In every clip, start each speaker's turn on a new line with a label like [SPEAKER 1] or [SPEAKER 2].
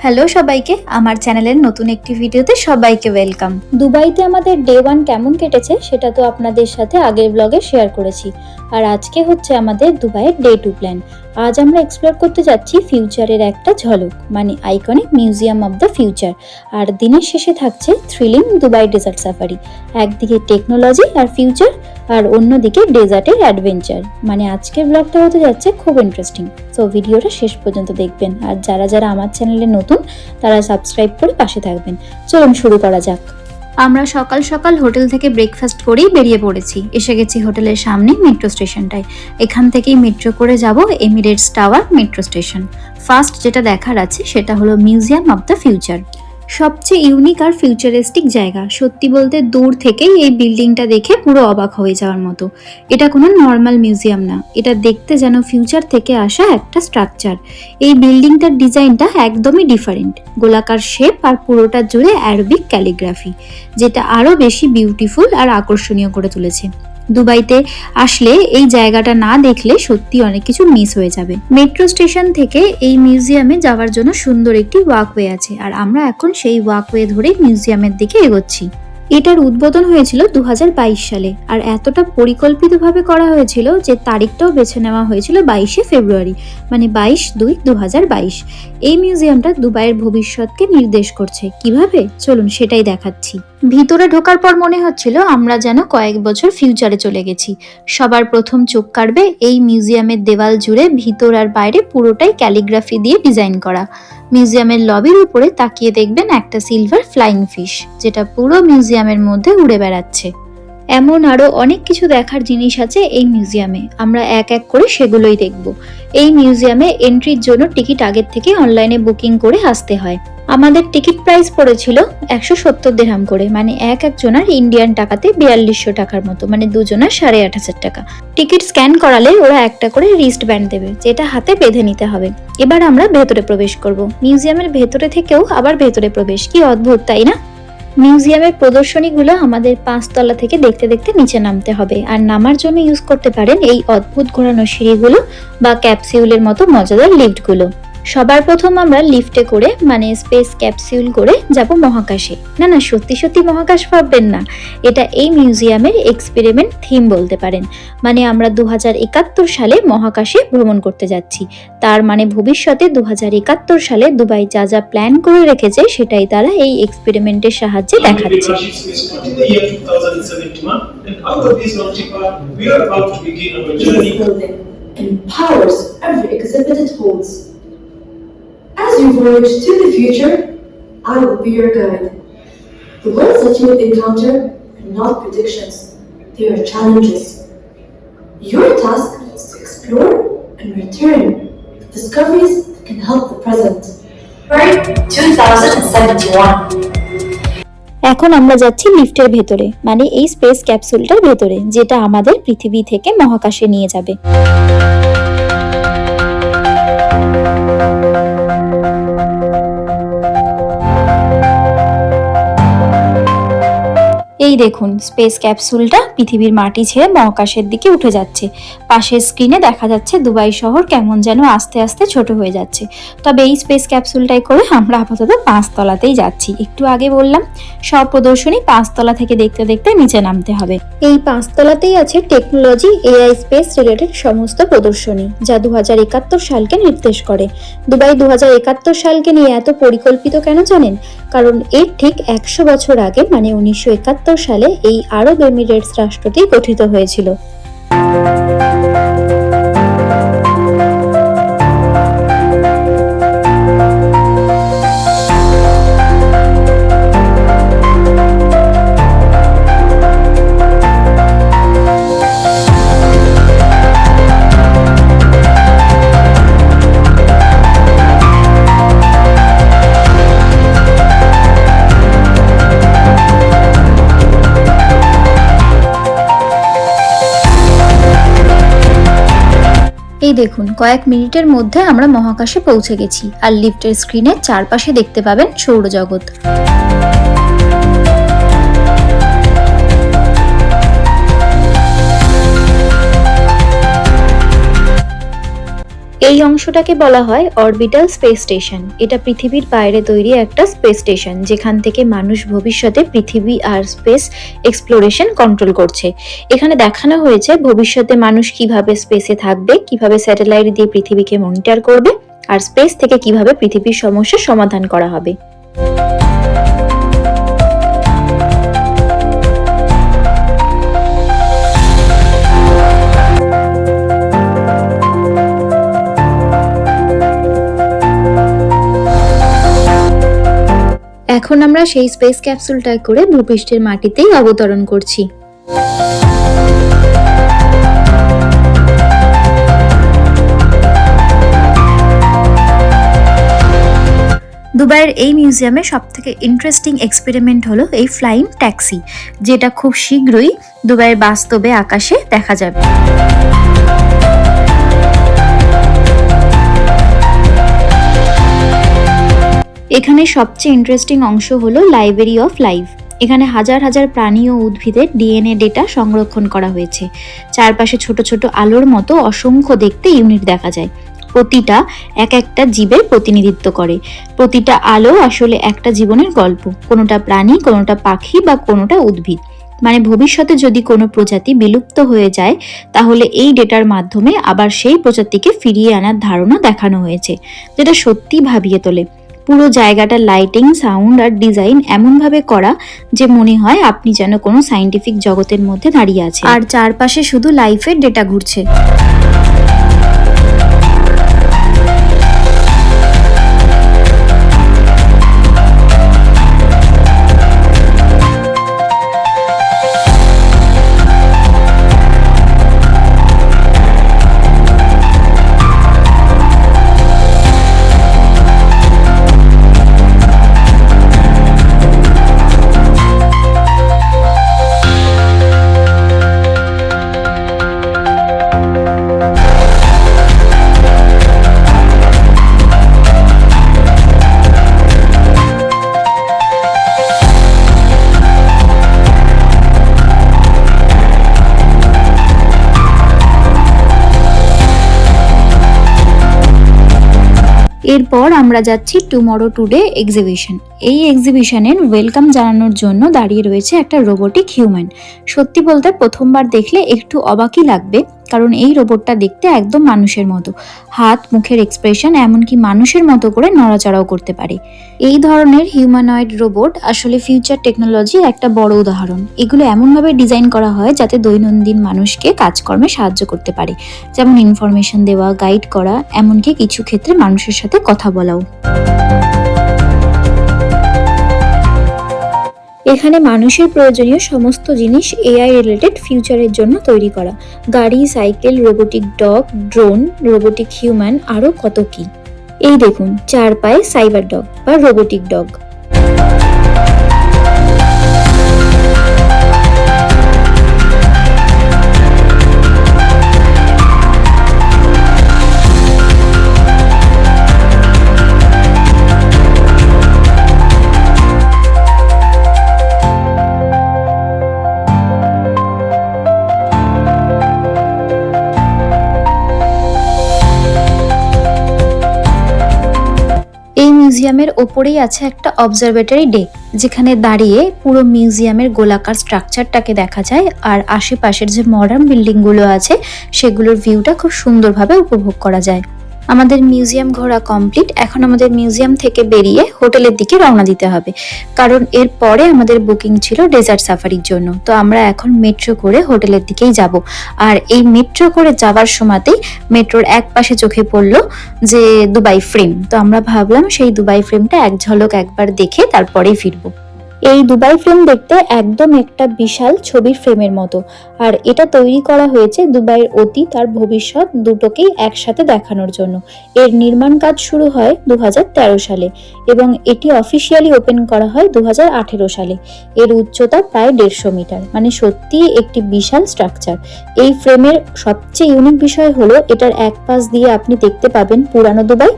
[SPEAKER 1] Hello সবাইকে, আমার চ্যানেলের নতুন একটি ভিডিওতে সবাইকে ওয়েলকাম। দুবাইতে আমাদের ডে 1 কেমন কেটেছে সেটা তো আপনাদের সাথে আগের ব্লগে শেয়ার করেছি। আর আজকে হচ্ছে আমাদের দুবাইয়ের ডে 2 প্ল্যান। আজ আমরা এক্সপ্লোর করতে যাচ্ছি ফিউচারের একটা ঝলক, মানে iconic museum of the future. আর দিনের শেষে থাকছে থ্রিলিং দুবাই ডেজার্ট সাফারি। একদিকে টেকনোলজি আর ফিউচার, আর অন্যদিকে ডেজার্টের অ্যাডভেঞ্চার। মানে আজকের ব্লগটা হতে যাচ্ছে খুব ইন্টারেস্টিং। সো ভিডিওটা শেষ পর্যন্ত দেখবেন, আর যারা আমার চ্যানেলে নতুন তারা সাবস্ক্রাইব করে পাশে থাকবেন। চলুন শুরু করা যাক। আমরা সকাল সকাল হোটেল থেকে ব্রেকফাস্ট করেই বেরিয়ে পড়েছি। এসে গেছি হোটেলের সামনে মেট্রো স্টেশনটায়। এখান থেকেই মেট্রো করে যাব Emirates tower metro station. First যেটা দেখার আছে সেটা হলো মিউজিয়াম অব দ্য ফিউচার। সবচেয়ে ইউনিক আর ফিউচারিস্টিক জায়গা। সত্যি বলতে দূর থেকেই এই বিল্ডিংটা দেখে পুরো অবাক হয়ে যাওয়ার মতো। এটা কোনো নর্মাল মিউজিয়াম না, এটা দেখতে যেন ফিউচার থেকে আসা একটা স্ট্রাকচার। এই বিল্ডিংটার ডিজাইনটা একদমই ডিফারেন্ট, গোলাকার শেপ আর পুরোটা জুড়ে অ্যারবিক ক্যালিগ্রাফি, যেটা আরও বেশি বিউটিফুল আর আকর্ষণীয় করে তুলেছে। দুবাইতে আসলে এই জায়গাটা না দেখলে সত্যি অনেক কিছু মিস হয়ে যাবে। মেট্রো স্টেশন থেকে এই মিউজিয়ামে যাওয়ার জন্য সুন্দর একটি ওয়াকওয়ে আছে, আর আমরা এখন সেই ওয়াকওয়ে ধরে মিউজিয়ামের দিকে এগোচ্ছি। এটার উদ্বোধন হয়েছিল 2022 সালে, আর এতটা পরিকল্পিতভাবে করা হয়েছিল যে তারিখটাও বেছে নেওয়া হয়েছিল 22শে ফেব্রুয়ারি, মানে 22/2/2022। এই মিউজিয়ামটা দুবাইয়ের ভবিষ্যৎকে নির্দেশ করছে। কিভাবে, চলুন সেটাই দেখাচ্ছি। ভিতরে ঢোকার পর মনে হচ্ছিল আমরা যেন কয়েক বছর ফিউচারে চলে গেছি। সবার প্রথম চোখ কাড়বে এই মিউজিয়ামের দেওয়াল জুড়ে ভিতর আর বাইরে পুরোটাই ক্যালিগ্রাফি দিয়ে ডিজাইন করা। মিউজিয়ামের লবির উপরে তাকিয়ে দেখবেন একটা সিলভার ফ্লাইং ফিশ, যেটা পুরো মিউজিয়ামের মধ্যে উড়ে বেড়াচ্ছে। এমন আরও অনেক কিছু দেখার জিনিস আছে এই মিউজিয়ামে, আমরা এক এক করে সেগুলোই দেখব। এই মিউজিয়ামে এন্ট্রির জন্য টিকিট আগের থেকে অনলাইনে বুকিং করে আসতে হয়। আমাদের টিকিট প্রাইস পড়েছিল 170 দিরহাম করে, মানে একজনের ইন্ডিয়ান টাকাতে 4200 টাকার মতো, মানে দুজনের 28,500 টাকা। টিকিট স্ক্যান করালে ওরা একটা করে রিস্ট ব্যান্ড দেবে, যেটা হাতে বেঁধে নিতে হবে। এবার আমরা ভেতরে প্রবেশ করব। মিউজিয়ামের ভেতরে থেকেও আবার ভেতরে প্রবেশ, কি অদ্ভুত তাই না? মিউজিয়ামের প্রদর্শনীগুলো আমাদের 5 তলা থেকে দেখতে দেখতে নিচে নামতে হবে, আর নামার জন্য ইউজ করতে পারেন এই অদ্ভুত ঘোরানো সিঁড়িগুলো বা ক্যাপসিউলের মতো মজাদার লিফটগুলো। সবার প্রথম আমরা লিফটে করে, মানে স্পেস ক্যাপসিউল করে যাব মহাকাশে। না সত্যি সত্যি মহাকাশ ভাববেন না, এটা এই মিউজিয়ামের এক্সপেরিমেন্ট থিম বলতে পারেন। মানে আমরা 2071 সালে মহাকাশে ভ্রমণ করতে যাচ্ছি। তার মানে ভবিষ্যতে 2071 সালে দুবাই যা যা প্ল্যান করে রেখেছে সেটাই তারা এই এক্সপেরিমেন্টের সাহায্যে দেখাচ্ছে।
[SPEAKER 2] As you voyage to the future, I will be your guide. The worlds that you will encounter are not predictions, they are challenges. Your task is to explore and return with discoveries that can help the present. 2071.
[SPEAKER 1] এখন আমরা যাচ্ছি লিফটের ভেতরে, মানে এই space ক্যাপসুলটার ভেতরে, যেটা আমাদের পৃথিবী থেকে মহাকাশে নিয়ে যাবে। এই দেখুন, স্পেস ক্যাপসুলটা পৃথিবীর মাটি ছেড়ে মহাকাশের দিকে উঠে যাচ্ছে। পাশের স্ক্রিনে দেখা যাচ্ছে দুবাই শহর কেমন যেন আস্তে আস্তে ছোট হয়ে যাচ্ছে। তবে এই স্পেস ক্যাপসুলটাই করে আমরা আপাতত 5 তলাতেই যাচ্ছি। একটু আগে বললাম সব প্রদর্শনী 5 তলা থেকে দেখতে দেখতে নিচে নামতে হবে। এই 5 তলাতেই আছে টেকনোলজি, এআই, স্পেস রিলেটেড সমস্ত প্রদর্শনী, যা 2071 সালকে নির্দেশ করে। দুবাই 2071 সালকে নিয়ে এত পরিকল্পিত কেন জানেন? কারণ এর ঠিক 100 বছর আগে, মানে 1971 সালে এই আরব এমিরেটস রাষ্ট্রটি গঠিত হয়েছিল। এই দেখুন, কয়েক মিনিটের মধ্যে আমরা মহাকাশে পৌঁছে গেছি, আর লিফটের স্ক্রিনের চারপাশে দেখতে পাবেন সৌরজগৎ। এই অংশটাকে বলা হয় অরবিটাল স্পেস স্টেশন। এটা পৃথিবীর বাইরে তৈরি একটা স্পেস স্টেশন, যেখান থেকে মানুষ ভবিষ্যতে পৃথিবী আর স্পেস এক্সপ্লোরেশন কন্ট্রোল করছে। এখানে দেখানো হয়েছে ভবিষ্যতে মানুষ কিভাবে স্পেসে থাকবে, কিভাবে স্যাটেলাইট দিয়ে পৃথিবীকে মনিটর করবে, আর স্পেস থেকে কিভাবে পৃথিবীর সমস্যার সমাধান করা হবে। এখন আমরা সেই স্পেস ক্যাপসুলটায় করে ভূপৃষ্ঠের মাটিতেই অবতরণ করছি। দুবাইয়ের এই মিউজিয়ামে সবথেকে ইন্টারেস্টিং এক্সপেরিমেন্ট হলো এই ফ্লাইং ট্যাক্সি, যেটা খুব শীঘ্রই দুবাইয়ের বাস্তবে আকাশে দেখা যাবে। এখানে সবচেয়ে ইন্টারেস্টিং অংশ হলো লাইব্রেরি অফ লাইফ। এখানে হাজার হাজার প্রাণী ও উদ্ভিদের ডিএনএ ডেটা সংরক্ষণ করা হয়েছে। চারপাশে ছোট ছোট আলোর মতো অসংখ্য দেখতে ইউনিট দেখা যায়। প্রতিটা এক একটা জীবের প্রতিনিধিত্ব করে। প্রতিটা আলো আসলে একটা জীবনের গল্প, কোনোটা প্রাণী, কোনোটা পাখি বা কোনোটা উদ্ভিদ। মানে ভবিষ্যতে যদি কোনো প্রজাতি বিলুপ্ত হয়ে যায়, তাহলে এই ডেটার মাধ্যমে আবার সেই প্রজাতিকে ফিরিয়ে আনার ধারণা দেখানো হয়েছে, যেটা সত্যি ভাবিয়ে তোলে। পুরো জায়গাটা লাইটিং, সাউন্ড আর ডিজাইন এমনভাবে করা যে মনে হয় আপনি যেন কোনো সায়েন্টিফিক জগতের মধ্যে দাঁড়িয়ে আছেন, আর চারপাশে শুধু লাইফের ডেটা ঘুরছে। এরপর আমরা যাচ্ছি টুমরো টুডে এক্সিবিশন। এই এক্সিবিশনের ওয়েলকাম জানানোর জন্য দাঁড়িয়ে রয়েছে একটা রোবোটিক হিউম্যান। সত্যি বলতে প্রথমবার দেখলে একটু অবাকই লাগবে, কারণ এই রোবটটা দেখতে একদম মানুষের মতো। হাত, মুখের এক্সপ্রেশন এমনকি মানুষের মতো করে নড়াচড়াও করতে পারে। এই ধরনের হিউম্যানয়েড রোবট আসলে ফিউচার টেকনোলজির একটা বড় উদাহরণ। এগুলো এমনভাবে ডিজাইন করা হয় যাতে দৈনন্দিন মানুষকে কাজকর্মে সাহায্য করতে পারে, যেমন ইনফরমেশন দেওয়া, গাইড করা, এমনকি কিছু ক্ষেত্রে মানুষের সাথে কথা বলাও। এখানে মানুষের প্রয়োজনীয় সমস্ত জিনিস এআই রিলেটেড ফিউচারের জন্য তৈরি করা। গাড়ি, cycle, robotic dog, drone, robotic human, আরো কত কি। এই দেখুন, 4 পায়ে সাইবার ডগ বা রোবোটিক ডগ। মিউজিয়ামের ওপরেই আছে একটা অবজারভেটরি ডেক, যেখানে দাঁড়িয়ে পুরো মিউজিয়ামের গোলাকার স্ট্রাকচারটাকে দেখা যায়, আর আশেপাশের যে মডার্ন বিল্ডিং গুলো আছে সেগুলোর ভিউটা খুব সুন্দরভাবে উপভোগ করা যায়। আমাদের মিউজিয়াম ঘোরা কমপ্লিট। এখন আমাদের মিউজিয়াম থেকে বেরিয়ে হোটেলের দিকে রওনা দিতে হবে, কারণ এর পরে আমাদের বুকিং ছিল ডেজার্ট সাফারির জন্য। তো আমরা এখন মেট্রো করে হোটেলের দিকেই যাব। আর এই মেট্রো করে যাওয়ার সময়তেই মেট্রোর এক পাশে চোখে পড়লো যে দুবাই ফ্রেম। তো আমরা ভাবলাম সেই দুবাই ফ্রেমটা এক ঝলক একবার দেখে তারপরেই ফিরবো। এই দুবাই ফ্রেম দেখতে একদম একটা বিশাল ছবির ফ্রেমের মতো, আর এটা তৈরি করা হয়েছে দুবাইয়ের অতীত আর ভবিষ্যৎ দুটোকেই একসাথে দেখানোর জন্য। এর নির্মাণ কাজ শুরু হয় 2013 সালে এবং এটি অফিসিয়ালি ওপেন করা হয় 2018 সালে। এর উচ্চতা প্রায় 150 মিটার, মানে সত্যিই একটি বিশাল স্ট্রাকচার। এই ফ্রেমের সবচেয়ে ইউনিক বিষয় হলো এটার এক পাশ দিয়ে আপনি দেখতে পাবেন পুরানো দুবাই,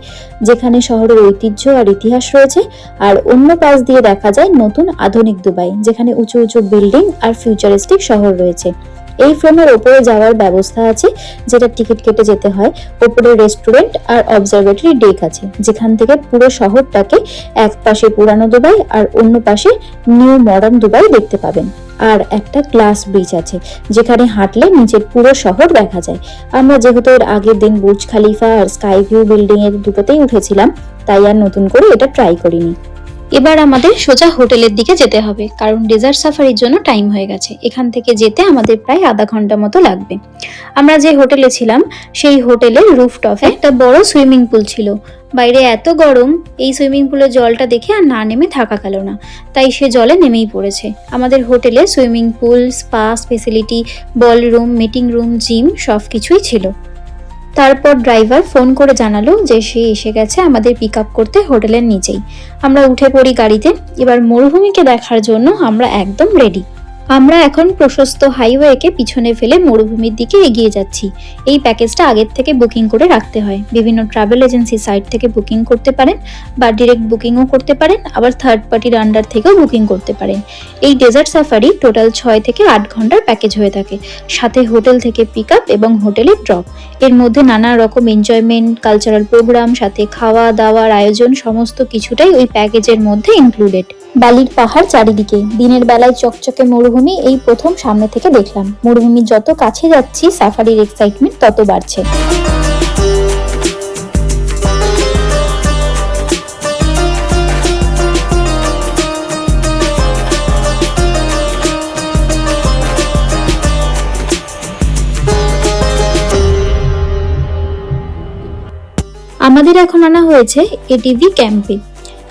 [SPEAKER 1] যেখানে শহরের ঐতিহ্য আর ইতিহাস রয়েছে, আর অন্য পাশ দিয়ে দেখা যায় নতুন আধুনিক দুবাই, যেখানে উঁচু উঁচু বিল্ডিং আর ফিউচারিস্টিক শহর রয়েছে। এই ফ্রেমের ওপরে যাওয়ার ব্যবস্থা আছে, যেটা টিকিট কেটে যেতে হয়। ওপরে রেস্টুরেন্ট আর অবজারভেটরি ডেক আছে, যেখান থেকে পুরো শহরটাকে এক পাশে পুরানো দুবাই আর অন্য পাশে নিউ মডার্ন দুবাই দেখতে পাবেন। আর একটা গ্লাস ব্রিজ আছে, যেখানে হাঁটলে নিচের পুরো শহর দেখা যায়। আমরা যেহেতু এর আগের দিন বুর্জ খালিফা আর স্কাই ভিউ বিল্ডিং এর দুটোতেই উঠেছিলাম, তাই আর নতুন করে এটা ট্রাই করিনি। এবার আমাদের সোজা হোটেলের দিকে যেতে হবে, কারণ ডেজার্ট সাফারির জন্য টাইম হয়ে গেছে। এখান থেকে যেতে আমাদের প্রায় আধা ঘন্টা মতো লাগবে। আমরা যে হোটেলে ছিলাম সেই হোটেলের রুফটপে একটা বড় সুইমিং পুল ছিল। বাইরে এত গরম, এই সুইমিং পুলের জলটা দেখে আর না নেমে থাকা গেল না, তাই সে জলে নেমেই পড়েছে। আমাদের হোটেলে swimming pool, spa facility, ballroom, meeting room, gym সবকিছুই ছিল। তারপর ড্রাইভার ফোন করে জানালো যে সে এসে গেছে আমাদের পিক আপ করতে হোটেলের নিচেই। আমরা উঠে পড়ি গাড়িতে। এবার মরুভূমিকে দেখার জন্য আমরা একদম রেডি। আমরা এখন প্রশস্ত হাইওয়েকে পিছনে ফেলে মরুভূমির দিকে এগিয়ে যাচ্ছি। এই প্যাকেজটা আগের থেকে বুকিং করে রাখতে হয়। বিভিন্ন ট্রাভেল এজেন্সি সাইট থেকে বুকিং করতে পারেন বা ডিরেক্ট বুকিংও করতে পারেন, আবার থার্ড পার্টির আন্ডার থেকেও বুকিং করতে পারেন। এই ডেজার্ট সাফারি টোটাল 6 থেকে 8 ঘন্টার প্যাকেজ হয়ে থাকে, সাথে হোটেল থেকে পিক আপ এবং হোটেলে ড্রপ। এর মধ্যে নানা রকম এনজয়মেন্ট, কালচারাল প্রোগ্রাম, সাথে খাওয়া দাওয়ার আয়োজন সমস্ত কিছুটাই ওই প্যাকেজের মধ্যে ইনক্লুডেড। বালির পাহাড় চারিদিকে, দিনের বেলায় চকচকে মরুভূমি এই প্রথম সামনে থেকে দেখলাম। মরুভূমির যত কাছে যাচ্ছি সাফারির এক্সাইটমেন্ট তত বাড়ছে। আমাদের এখন আনা হয়েছে এটিভি ক্যাম্পে।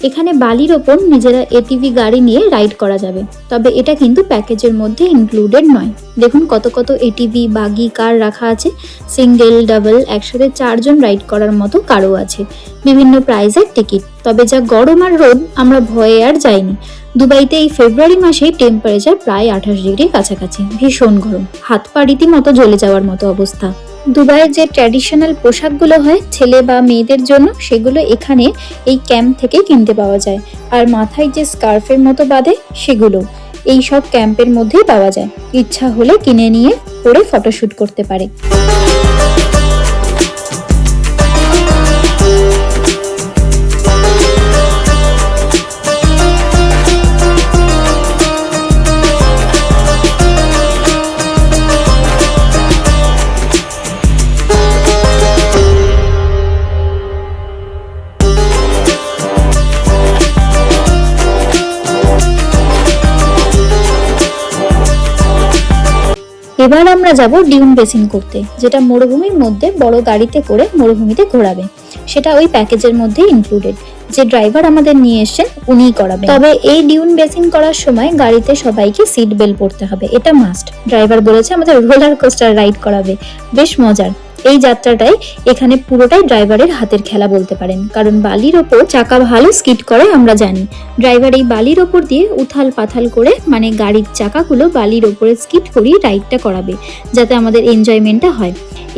[SPEAKER 1] এখানে বালির ওপর নিজেরা এটিভি গাড়ি নিয়ে রাইড করা যাবে, তবে এটা কিন্তু প্যাকেজের মধ্যে ইনক্লুডেড নয়। দেখুন কত কত এটিভি, বাগি, কার রাখা আছে। সিঙ্গেল, ডাবল, একসাথে 4 জন রাইড করার মতো কারও আছে। বিভিন্ন প্রাইসের টিকিট। তবে যা গরম আর রোদ, আমরা ভয়ে আর যাইনি। দুবাইতে এই ফেব্রুয়ারি মাসেই টেম্পারেচার প্রায় 28 ডিগ্রির কাছাকাছি। ভীষণ গরম, হাত পা রীতিমতো জ্বলে যাওয়ার মতো অবস্থা। দুবাইয়ের যে ট্র্যাডিশনাল পোশাকগুলো হয় ছেলে বা মেয়েদের জন্য, সেগুলো এখানে এই ক্যাম্প থেকে কিনতে পাওয়া যায়। আর মাথায় যে স্কার্ফের মতো বাঁধে, সেগুলো এই সব ক্যাম্পের মধ্যেই পাওয়া যায়। ইচ্ছা হলে কিনে নিয়ে পরে ফটোশুট করতে পারে। এবার আমরা যাব ডিউন বেসিন করতে, যেটা মরুভূমির মধ্যে বড় গাড়িতে করে মরুভূমিতে ঘোরাবে। সেটা ওই প্যাকেজের মধ্যে ইনক্লুডেড। যে ড্রাইভার আমাদের নিয়ে এসেছেন উনিই করাবেন। তবে এই ডিউন বেসিন করার সময় গাড়িতে সবাইকে সিট বেল্ট পরতে হবে, এটা মাস্ট। ড্রাইভার বলেছে আমাদের রোলার কোস্টার রাইড করাবে, বেশ মজার। এই যাত্রাটাই এখানে পুরোটাই ড্রাইভারের হাতের খেলা বলতে পারেন, কারণ বালির ওপর চাকা ভালো স্কিড করে আমরা জানি। ড্রাইভার এই বালির ওপর দিয়ে উথাল পাথাল করে, মানে গাড়ির চাকাগুলো বালির ওপরে স্কিড করিয়ে রাইডটা করাবে, যাতে আমাদের এনজয়মেন্টটা হয়।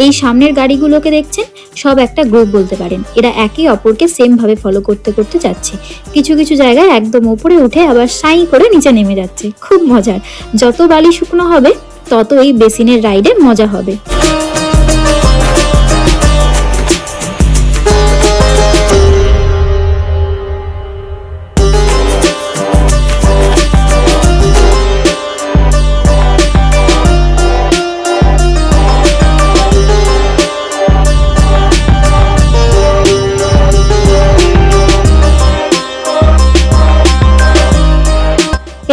[SPEAKER 1] এই সামনের গাড়িগুলোকে দেখছেন, সব একটা গ্রুপ বলতে পারেন। এরা একে অপরকে সেম ভাবে ফলো করতে করতে যাচ্ছে। কিছু কিছু জায়গায় একদম উপরে উঠে আবার সাই করে নিচে নেমে যাচ্ছে। খুব মজার। যত বালি শুকনো হবে তত এই বেসিনের রাইডে মজা হবে।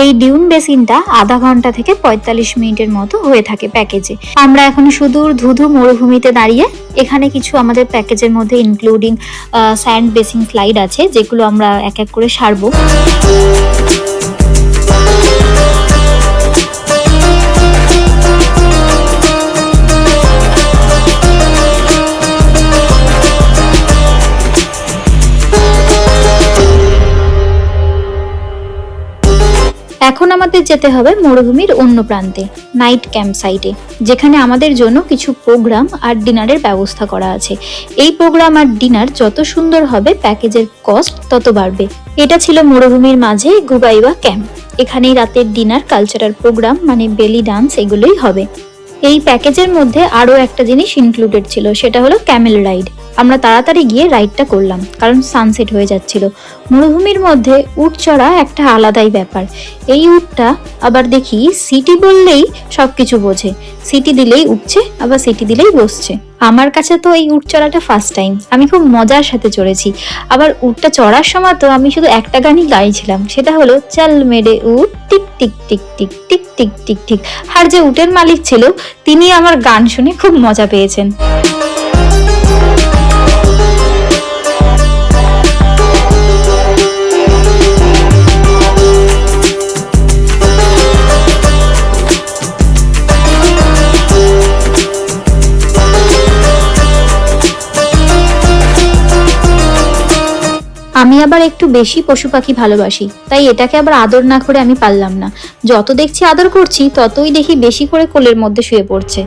[SPEAKER 1] এই ডিউন বেসিনটা আধা ঘন্টা থেকে 45 মিনিটের মতো হয়ে থাকে প্যাকেজে। আমরা এখন সুদূর ধুধু মরুভূমিতে দাঁড়িয়ে। এখানে কিছু আমাদের প্যাকেজের মধ্যে ইনক্লুডিং স্যান্ড বেসিন স্লাইড আছে, যেগুলো আমরা এক এক করে সারবো। এখন আমাদের যেতে হবে মরুভূমির অন্য প্রান্তে, নাইট ক্যাম্প সাইটে, যেখানে আমাদের জন্য কিছু প্রোগ্রাম আর ডিনারের ব্যবস্থা করা আছে। এই প্রোগ্রাম আর ডিনার যত সুন্দর হবে, প্যাকেজের কস্ট তত বাড়বে। এটা ছিল মরুভূমির মাঝে গুবাইবা ক্যাম্প। এখানেই রাতের ডিনার, কালচারাল প্রোগ্রাম মানে বেলি ডান্স এগুলোই হবে। এই প্যাকেজের মধ্যে আরো একটা জিনিস ইনক্লুডেড ছিল, সেটা হলো ক্যামেল রাইড। আমরা তাড়াতাড়ি গিয়ে রাইডটা করলাম, কারণ সানসেট হয়ে যাচ্ছিল। মরুভূমির মধ্যে উট চড়া একটা আলাদাই ব্যাপার। এই উটটা আবার দেখি সিটি বললেই সবকিছু বোঝে, সিটি দিলেই উঠছে, আবার সিটি দিলেই বসছে। আমার কাছে তো এই উট চড়াটা ফার্স্ট টাইম, আমি খুব মজার সাথে চড়েছি। আবার উটটা চড়ার সময় তো আমি শুধু একটা গানই গাইছিলাম, সেটা হলো চল মেরে উট টিক টিক টিক টিক টিক টিক টিক টিক। আর যে উটের মালিক ছিল তিনি আমার গান শুনে খুব মজা পেয়েছেন। আমি আবার একটু বেশি পশু পাখি ভালোবাসি, তাই এটাকে আবার আদর না করে আমি পারলাম না। যত দেখছি আদর করছি, ততই দেখি বেশি করে কোলের মধ্যে শুয়ে পড়ছে।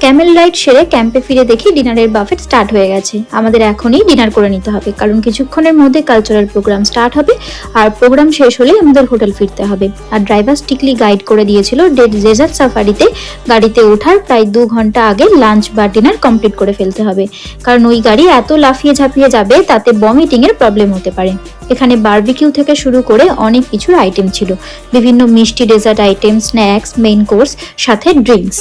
[SPEAKER 1] ক্যামেল রাইড সেরে ক্যাম্পে ফিরে দেখি ডিনারের বাফেট স্টার্ট হয়ে গেছে। আমাদের এখনই ডিনার করে নিতে হবে, কারণ কিছুক্ষণের মধ্যে কালচারাল প্রোগ্রাম স্টার্ট হবে, আর প্রোগ্রাম শেষ হলে আমাদের হোটেল ফিরতে হবে। আর ড্রাইভার স্ট্রিক্টলি গাইড করে দিয়েছিল ডেজার্ট সাফারিতে গাড়িতে ওঠার প্রায় 2 ঘন্টা আগে লাঞ্চ বা ডিনার কমপ্লিট করে ফেলতে হবে, কারণ ওই গাড়ি এত লাফিয়ে ঝাঁপিয়ে যাবে তাতে ভমিটিং এর প্রবলেম হতে পারে। এখানে বারবিকিউ থেকে শুরু করে অনেক কিছুর আইটেম ছিল, বিভিন্ন মিষ্টি dessert item, snacks, main course, সাথে ড্রিঙ্কস।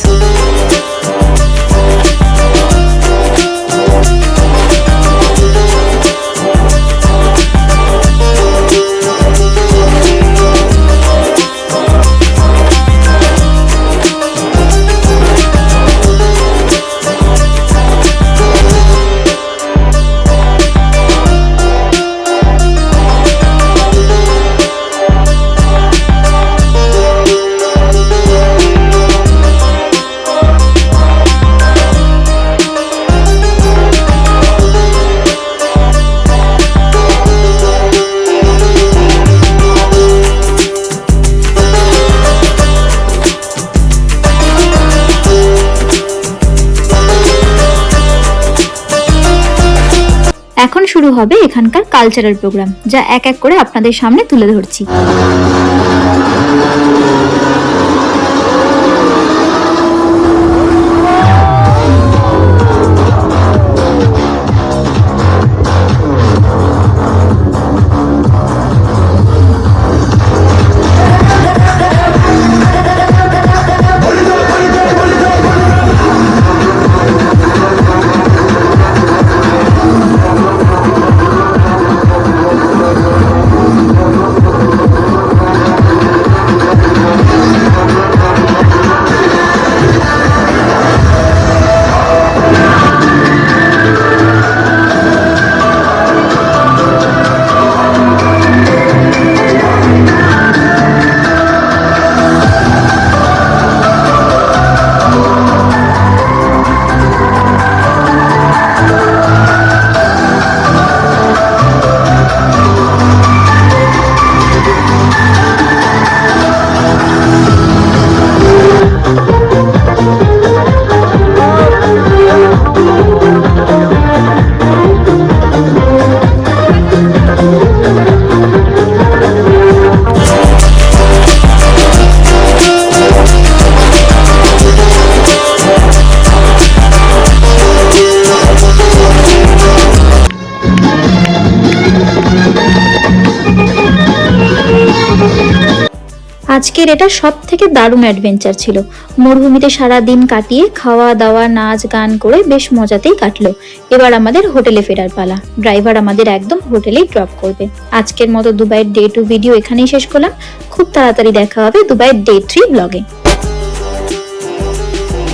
[SPEAKER 1] এখন শুরু হবে এখানকার কালচারাল প্রোগ্রাম, যা এক এক করে আপনাদের সামনে তুলে ধরছি। আজকের এটা সব থেকে দারুণ অ্যাডভেঞ্চার ছিল। মরুভূমিতে সারা দিন কাটিয়ে খাওয়া দাওয়া নাচ গান করে বেশ মজাতেই কাটলো। এবার আমাদের হোটেলে ফেরার পালা। ড্রাইভার আমাদের একদম হোটেলেই ড্রপ করবে। আজকের মতো দুবাইয়ের ডে 2 ভিডিও এখানেই শেষ করলাম। খুব তাড়াতাড়ি দেখা হবে দুবাইয়ের ডে 3 ব্লগে।